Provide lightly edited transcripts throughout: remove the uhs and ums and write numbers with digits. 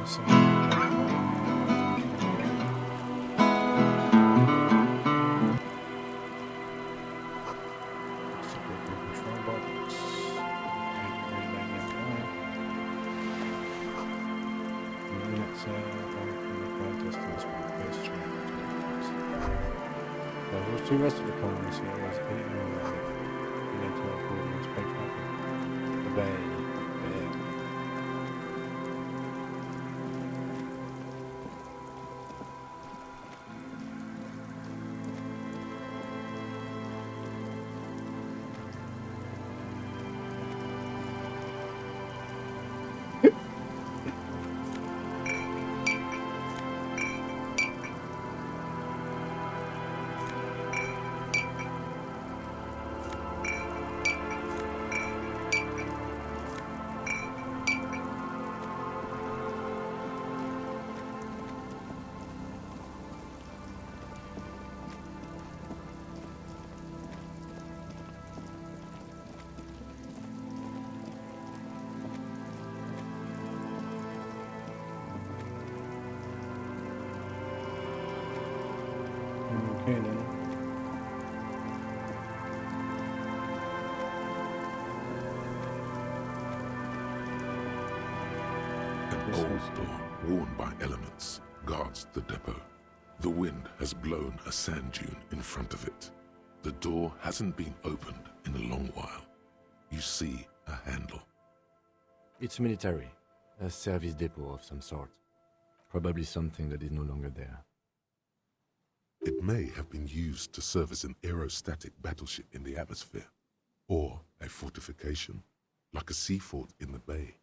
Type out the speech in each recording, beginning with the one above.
Two rest of the colonies here is the bay. Okay then. An old door, worn by elements, guards the depot. The wind has blown a sand dune in front of it. The door hasn't been opened in a long while. You see a handle. It's military. A service depot of some sort. Probably something that is no longer there. It may have been used to serve as an aerostatic battleship in the atmosphere, or a fortification, like a sea fort in the bay.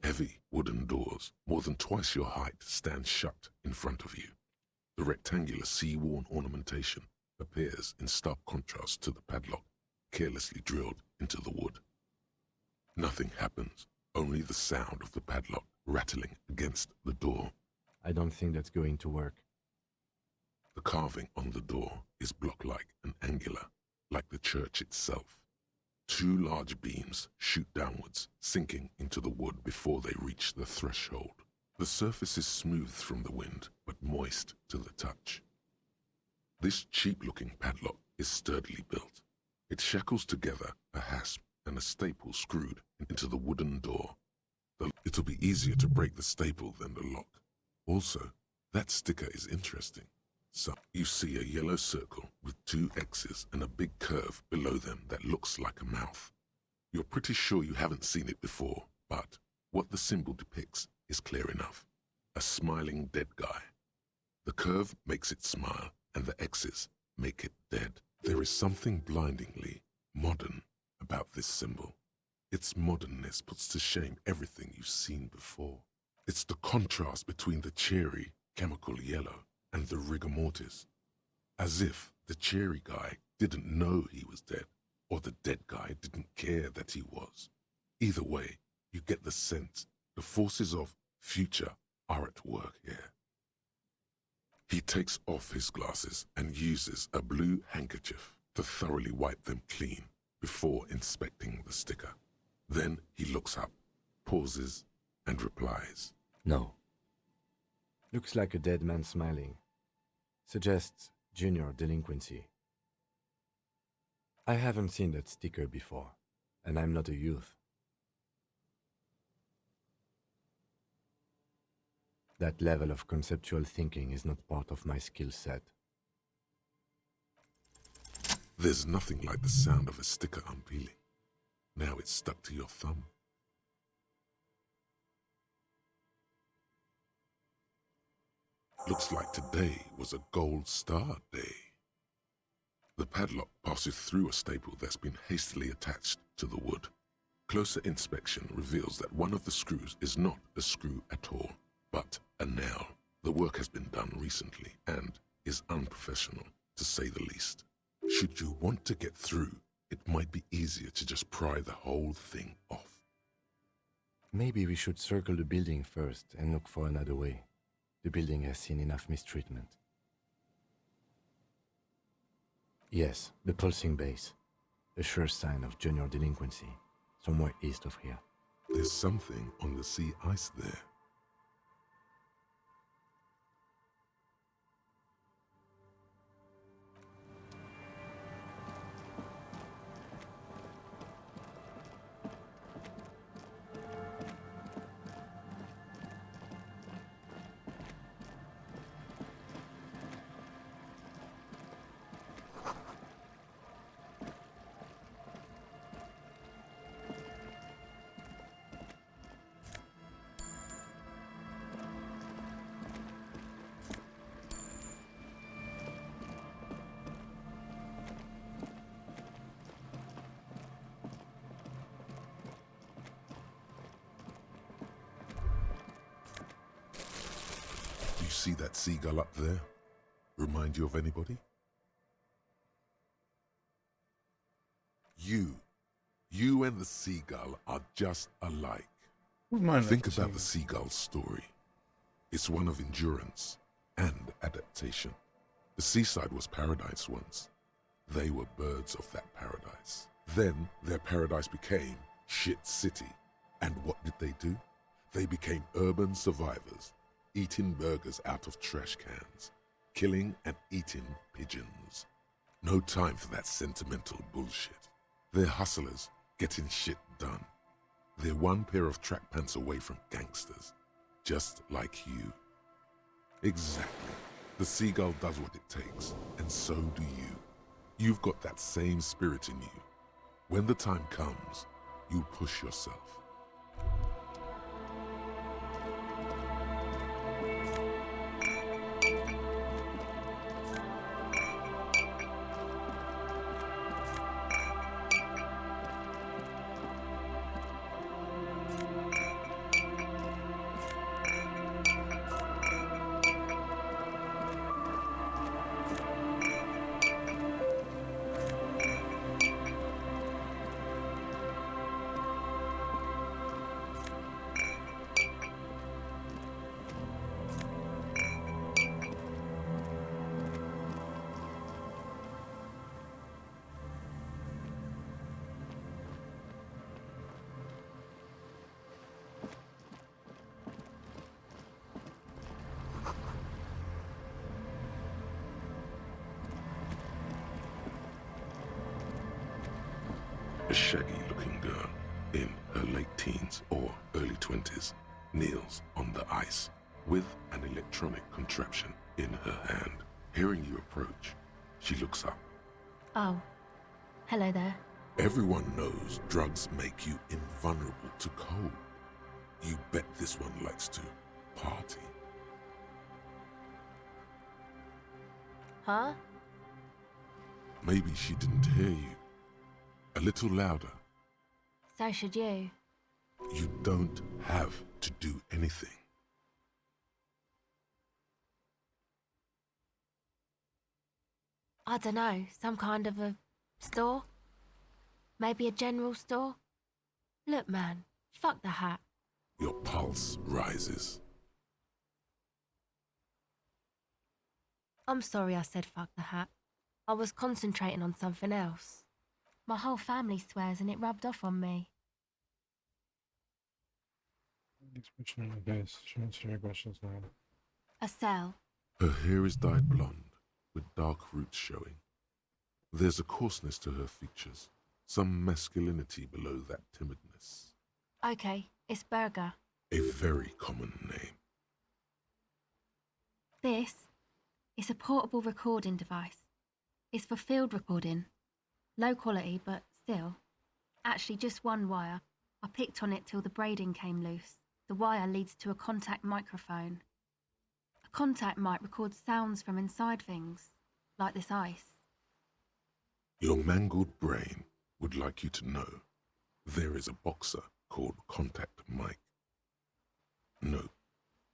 Heavy wooden doors, more than twice your height, stand shut in front of you. The rectangular sea-worn ornamentation appears in stark contrast to the padlock, carelessly drilled into the wood. Nothing happens, only the sound of the padlock rattling against the door. I don't think that's going to work. The carving on the door is block-like and angular, like the church itself. Two large beams shoot downwards, sinking into the wood before they reach the threshold. The surface is smooth from the wind, but moist to the touch. This cheap-looking padlock is sturdily built. It shackles together a hasp and a staple screwed into the wooden door. It'll be easier to break the staple than the lock. Also, that sticker is interesting. So, you see a yellow circle with two X's and a big curve below them that looks like a mouth. You're pretty sure you haven't seen it before, but what the symbol depicts is clear enough. A smiling dead guy. The curve makes it smile, and the X's make it dead. There is something blindingly modern about this symbol. Its modernness puts to shame everything you've seen before. It's the contrast between the cheery, chemical yellow and the rigor mortis. As if the cheery guy didn't know he was dead, or the dead guy didn't care that he was. Either way, you get the sense the forces of future are at work here. He takes off his glasses and uses a blue handkerchief to thoroughly wipe them clean before inspecting the sticker. Then he looks up, pauses, and replies. No. Looks like a dead man smiling. Suggests junior delinquency. I haven't seen that sticker before, and I'm not a youth. That level of conceptual thinking is not part of my skill set. There's nothing like the sound of a sticker unpeeling. Now it's stuck to your thumb. Looks like today was a gold star day. The padlock passes through a staple that's been hastily attached to the wood. Closer inspection reveals that one of the screws is not a screw at all. but a nail. The work has been done recently and is unprofessional, to say the least. Should you want to get through, it might be easier to just pry the whole thing off. Maybe we should circle the building first and look for another way. The building has seen enough mistreatment. Yes, the pulsing base. A sure sign of junior delinquency, somewhere east of here. There's something on the sea ice there. You see that seagull up there? Remind you of anybody? You and the seagull are just alike. Think about the seagull's story. It's one of endurance and adaptation. The seaside was paradise once. They were birds of that paradise. Then their paradise became shit city. And what did they do? They became urban survivors, eating burgers out of trash cans, killing and eating pigeons. No time for that sentimental bullshit. They're hustlers, getting shit done. They're one pair of track pants away from gangsters, just like you. Exactly. The seagull does what it takes, and so do you. You've got that same spirit in you. When the time comes, you push yourself. A shaggy-looking girl in her late teens or early 20s kneels on the ice with an electronic contraption in her hand. Hearing you approach, she looks up. Oh, hello there. Everyone knows drugs make you invulnerable to cold. You bet this one likes to party. Huh? Maybe she didn't hear you. A little louder. So should you. You don't have to do anything. I don't know, some kind of a store? Maybe a general store? Look, man, fuck the hat. Your pulse rises. I'm sorry I said fuck the hat. I was concentrating on something else. My whole family swears and it rubbed off on me. She answered your questions now. A cell. Her hair is dyed blonde, with dark roots showing. There's a coarseness to her features, some masculinity below that timidness. Okay, it's Burger. A very common name. This is a portable recording device. It's for field recording. Low quality, but still. Actually, just one wire. I picked on it till the braiding came loose. The wire leads to a contact microphone. A contact mic records sounds from inside things, like this ice. Your mangled brain would like you to know there is a boxer called Contact Mike. No,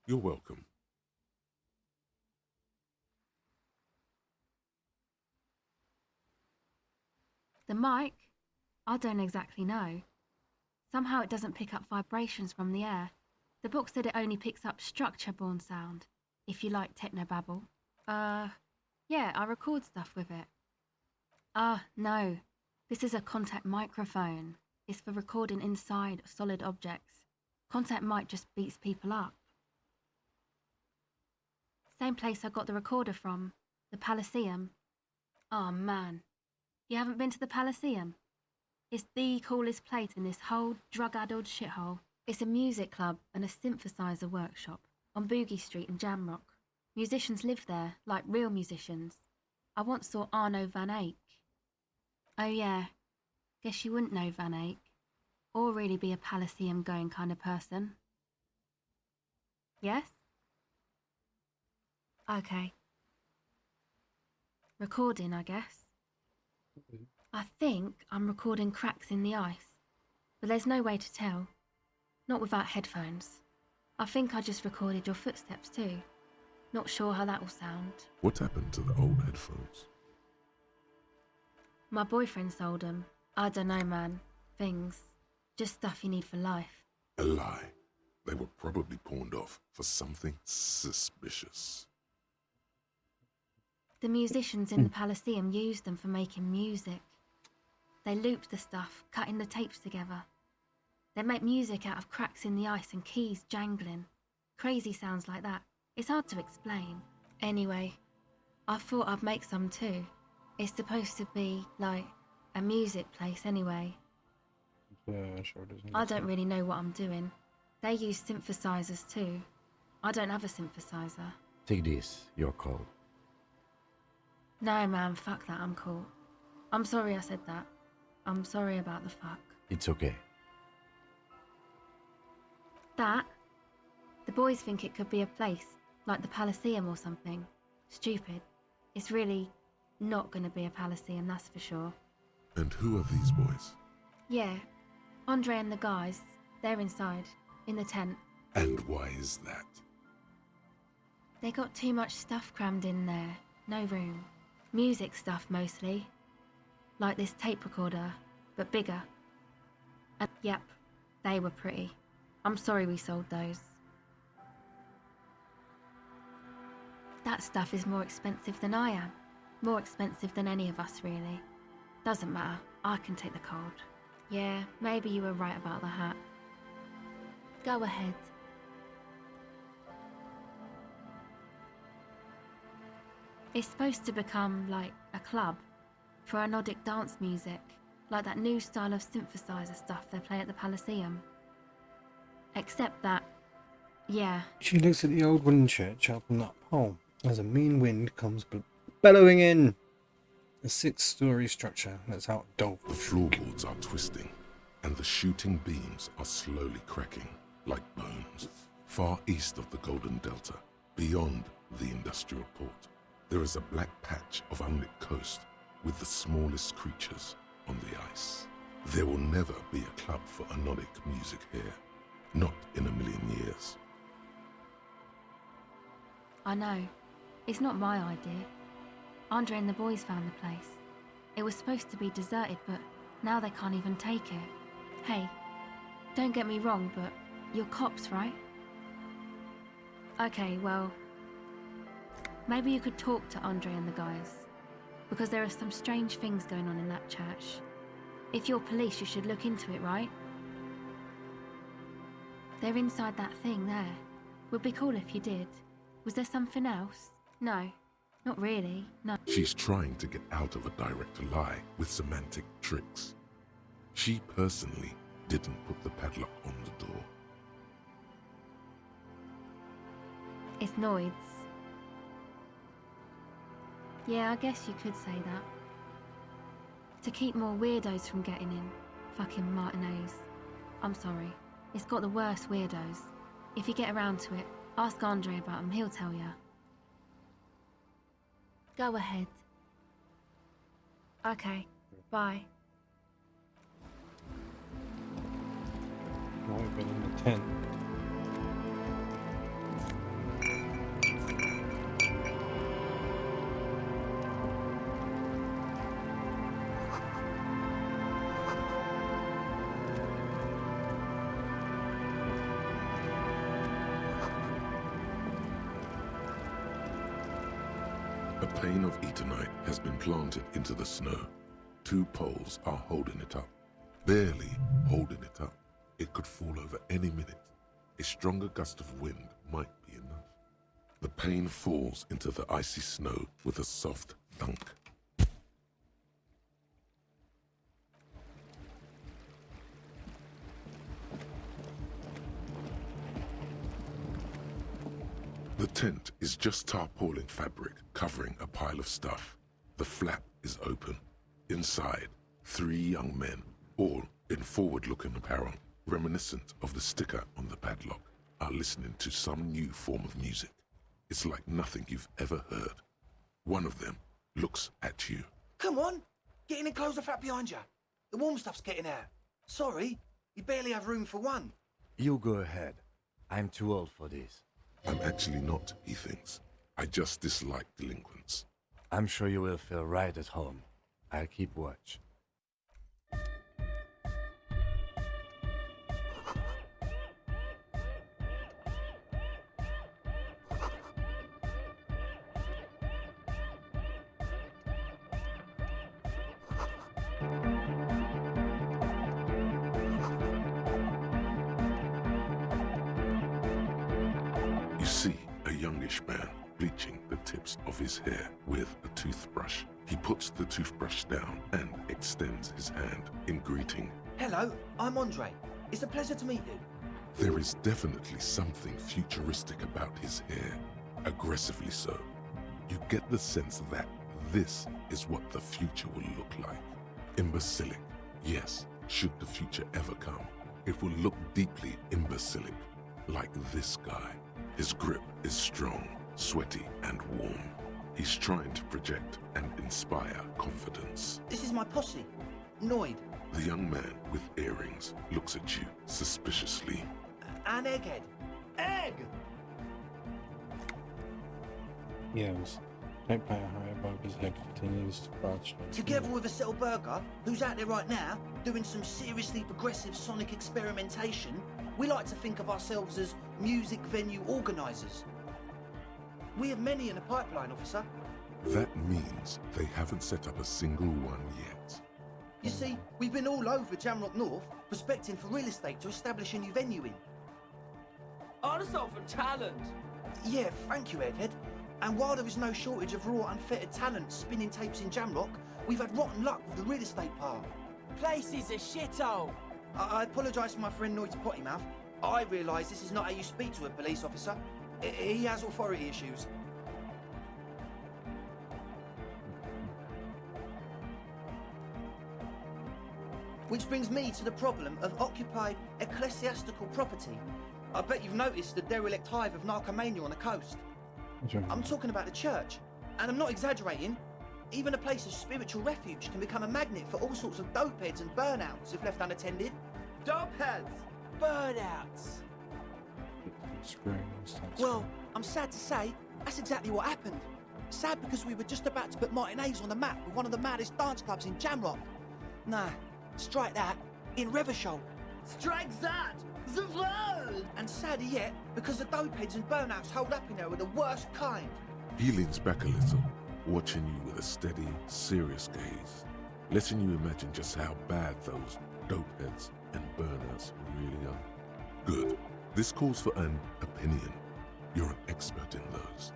You're welcome. The mic? I don't exactly know. Somehow it doesn't pick up vibrations from the air. The book said it only picks up structure-borne sound, if you like technobabble. Yeah, I record stuff with it. No. This is a contact microphone. It's for recording inside solid objects. Contact mic just beats people up. Same place I got the recorder from, the Palaceum. Oh man, you haven't been to the Palaceum? It's the coolest place in this whole drug-addled shithole. It's a music club and a synthesizer workshop on Boogie Street in Jamrock. Musicians live there, like real musicians. I once saw Arno van Eyck. Oh yeah, guess you wouldn't know Van Eyck, or really be a Palaceum-going kind of person. Yes? Okay. Recording, I guess. I think I'm recording cracks in the ice, but there's no way to tell. Not without headphones. I think I just recorded your footsteps too. Not sure how that will sound. What happened to the old headphones? My boyfriend sold them. I don't know, man. Things. Just stuff you need for life. A lie. They were probably pawned off for something suspicious. The musicians in the Palaceum used them for making music. They looped the stuff, cutting the tapes together. They make music out of cracks in the ice and keys jangling. Crazy sounds like that. It's hard to explain. Anyway, I thought I'd make some too. It's supposed to be, like, a music place anyway. Yeah, sure doesn't. I don't really know what I'm doing. They use synthesizers too. I don't have a synthesizer. Take this, you're called. No, man, fuck that, I'm cool. I'm sorry I said that. I'm sorry about the fuck. It's okay. That? The boys think it could be a place, like the Palaceum or something. Stupid. It's really not gonna be a Palaceum, that's for sure. And who are these boys? Yeah, Andre and the guys, they're inside, in the tent. And why is that? They got too much stuff crammed in there, no room. Music stuff mostly. Like this tape recorder, but bigger. And yep, they were pretty. I'm sorry we sold those. That stuff is more expensive than I am. More expensive than any of us, really. Doesn't matter, I can take the cold. Yeah, maybe you were right about the hat. Go ahead. It's supposed to become, like, a club for anodic dance music, like that new style of synthesizer stuff they play at the Palaceum. Except that, yeah. She looks at the old wooden church up on that pole as a mean wind comes bellowing in. A 6-story structure that's out of dog. The floorboards are twisting, and the shooting beams are slowly cracking, like bones. Far east of the Golden Delta, beyond the industrial port, there is a black patch of unlit coast with the smallest creatures on the ice. There will never be a club for anodic music here. Not in a million years. I know. It's not my idea. Andre and the boys found the place. It was supposed to be deserted, but now they can't even take it. Hey, don't get me wrong, but you're cops, right? Okay, well, maybe you could talk to Andre and the guys, because there are some strange things going on in that church. If you're police, you should look into it, right? They're inside that thing there. Would be cool if you did. Was there something else? No, not really, no. She's trying to get out of a direct lie with semantic tricks. She personally didn't put the padlock on the door. It's Noids. Yeah, I guess you could say that. To keep more weirdos from getting in. Fucking Martinez. I'm sorry. It's got the worst weirdos. If you get around to it, ask Andre about him, he'll tell ya. Go ahead. Okay, bye. Might have been in the tent. A pane of eternite has been planted into the snow. 2 poles are holding it up. Barely holding it up. It could fall over any minute. A stronger gust of wind might be enough. The pane falls into the icy snow with a soft thunk. The tent is just tarpaulin fabric covering a pile of stuff. The flap is open. Inside, 3 young men, all in forward-looking apparel, reminiscent of the sticker on the padlock, are listening to some new form of music. It's like nothing you've ever heard. One of them looks at you. Come on, get in and close the flap behind you. The warm stuff's getting out. Sorry, you barely have room for one. You go ahead. I'm too old for this. I'm actually not, he thinks. I just dislike delinquents. I'm sure you will feel right at home. I'll keep watch. You see a youngish man bleaching the tips of his hair with a toothbrush. He puts the toothbrush down and extends his hand in greeting. Hello, I'm Andre. It's a pleasure to meet you. There is definitely something futuristic about his hair, aggressively so. You get the sense that this is what the future will look like. Imbecilic, yes, should the future ever come, it will look deeply imbecilic, like this guy. His grip is strong, sweaty, and warm. He's trying to project and inspire confidence. This is my posse, Noid, The young man with earrings looks at you suspiciously. and Egghead. Egg! Yells. Don't pay a high above his head, continues to crouch. Together with a Settle Burger, who's out there right now, doing some seriously progressive sonic experimentation, we like to think of ourselves as music venue organisers. We have many in the pipeline, officer. That means they haven't set up a single one yet. You see, we've been all over Jamrock North, prospecting for real estate to establish a new venue in. Honest for talent. Yeah, thank you, Egghead. And while there is no shortage of raw, unfettered talent spinning tapes in Jamrock, we've had rotten luck with the real estate part. Place is a shithole. I apologise for my friend Noid's potty mouth. I realise this is not how you speak to a police officer. He has authority issues. Which brings me to the problem of occupied ecclesiastical property. I bet you've noticed the derelict hive of narcomania on the coast. I'm talking about the church, and I'm not exaggerating. Even a place of spiritual refuge can become a magnet for all sorts of dopeheads and burnouts if left unattended. Dopeheads. Burnouts. Well, I'm sad to say, that's exactly what happened. Sad because we were just about to put Martinez on the map with one of the maddest dance clubs in Jamrock. Nah, strike that, in Revachol. Strike that. The world. And sadder yet, because the dopeheads and burnouts holed up in there were the worst kind. He leans back a little, watching you with a steady, serious gaze, letting you imagine just how bad those dopeheads and burnouts really are. Good. This calls for an opinion. You're an expert in those.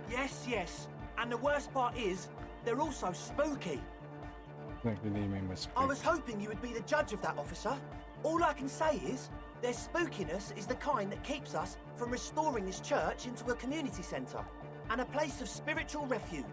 Yes. And the worst part is, they're also spooky. Exactly what you mean by I was hoping you would be the judge of that, officer. All I can say is, their spookiness is the kind that keeps us from restoring this church into a community centre and a place of spiritual refuge.